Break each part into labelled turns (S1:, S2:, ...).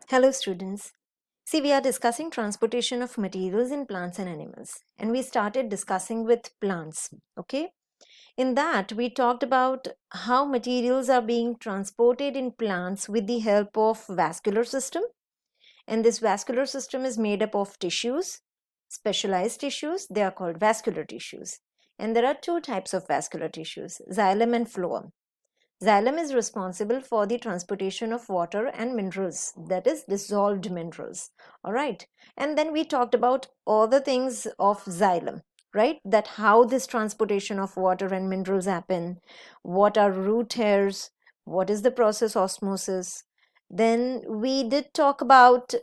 S1: Hello students. See, we are discussing transportation of materials in plants and animals, and we started discussing with plants, okay? In that, we talked about how materials are being transported in plants with the help of vascular system, and this vascular system is made up of tissues, specialized tissues. They are called vascular tissues. And there are two types of vascular tissues, xylem and phloem. Xylem is responsible for the transportation of water and minerals, that is dissolved minerals. All right. And then we talked about all the things of xylem, right? That how this transportation of water and minerals happen, what are root hairs, what is the process osmosis. Then we did talk about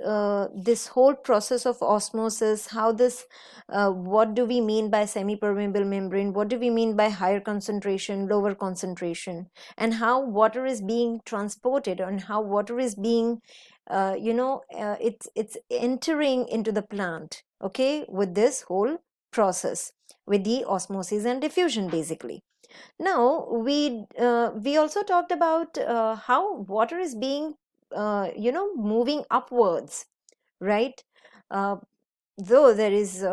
S1: this whole process of osmosis, how this, what do we mean by semi-permeable membrane, what do we mean by higher concentration, lower concentration, and how water is being transported and how water is being it's entering into the plant, okay, with this whole process, with the osmosis and diffusion basically. Now we also talked about how water is being moving upwards, right? uh, though there is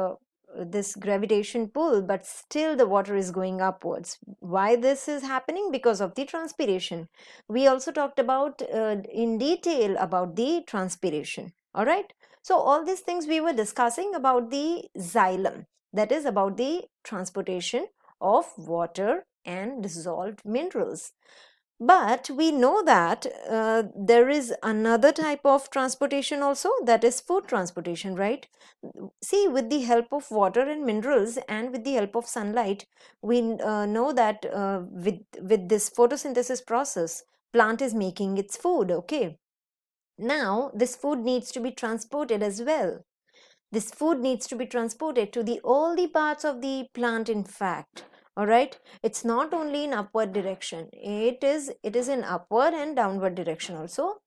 S1: this gravitation pull, but still the water is going upwards. Why this is happening? Because of the transpiration. We also talked about in detail about the transpiration. All right. So all these things we were discussing about the xylem, that is about the transportation of water and dissolved minerals. But we know that there is another type of transportation also, that is food transportation, right? See, with the help of water and minerals and with the help of sunlight, we know that with this photosynthesis process, plant is making its food, okay? Now, this food needs to be transported as well. This food needs to be transported to the all the parts of the plant, in fact. All right, it's not only in upward direction, it is in upward and downward direction also.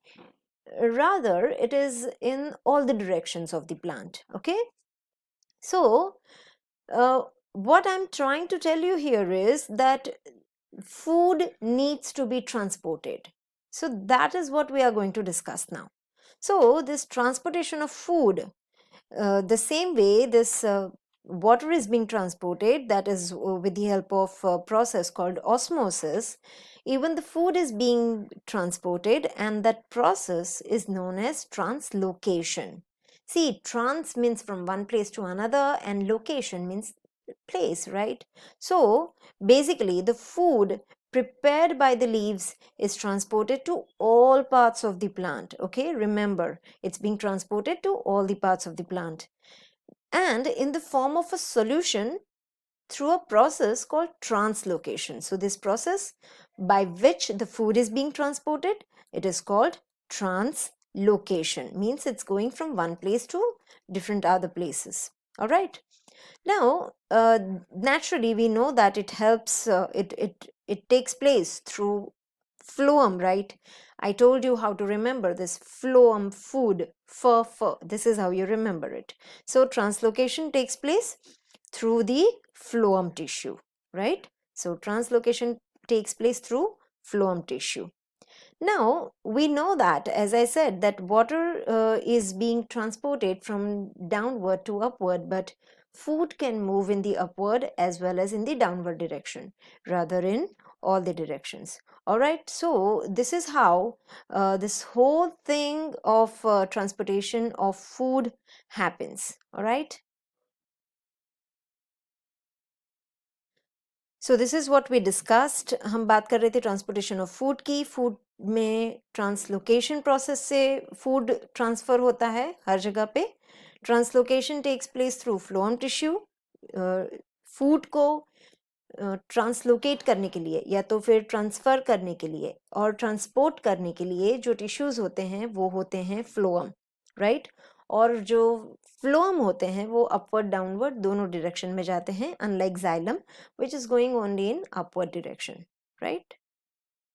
S1: Rather, it is in all the directions of the plant. Okay, so what I'm trying to tell you here is that food needs to be transported. So that is what we are going to discuss now. So this transportation of food, the same way this water is being transported, that is with the help of a process called osmosis, even the food is being transported, and that process is known as translocation. See, trans means from one place to another and location means place, right? So basically the food prepared by the leaves is transported to all parts of the plant. Okay, remember, it's being transported to all the parts of the plant and in the form of a solution through a process called translocation. So this process by which the food is being transported, it is called translocation. Means it's going from one place to different other places. All right. Now, naturally, we know that it helps, it takes place through phloem, right? I told you how to remember this phloem, food, fur. This is how you remember it. So, translocation takes place through the phloem tissue, right? So, translocation takes place through phloem tissue. Now, we know that, as I said, that water is being transported from downward to upward, but food can move in the upward as well as in the downward direction, rather in all the directions. All right, so this is how this whole thing of transportation of food happens. All right. So this is what we discussed. हम बात कर रहे थे transportation of food की. Food में translocation process से food transfer होता है हर जगह पे. Translocation takes place through phloem tissue. Food को ट्रांसलोकेट करने के लिए या तो फिर ट्रांसफ़र करने के लिए और ट्रांसपोर्ट करने के लिए जो टिश्यूज़ होते हैं वो होते हैं फ्लोएम, राइट? और जो फ्लोएम होते हैं वो अपवर्ड डाउनवर्ड दोनों डायरेक्शन में जाते हैं, unlike xylem which is going only in upward direction, right?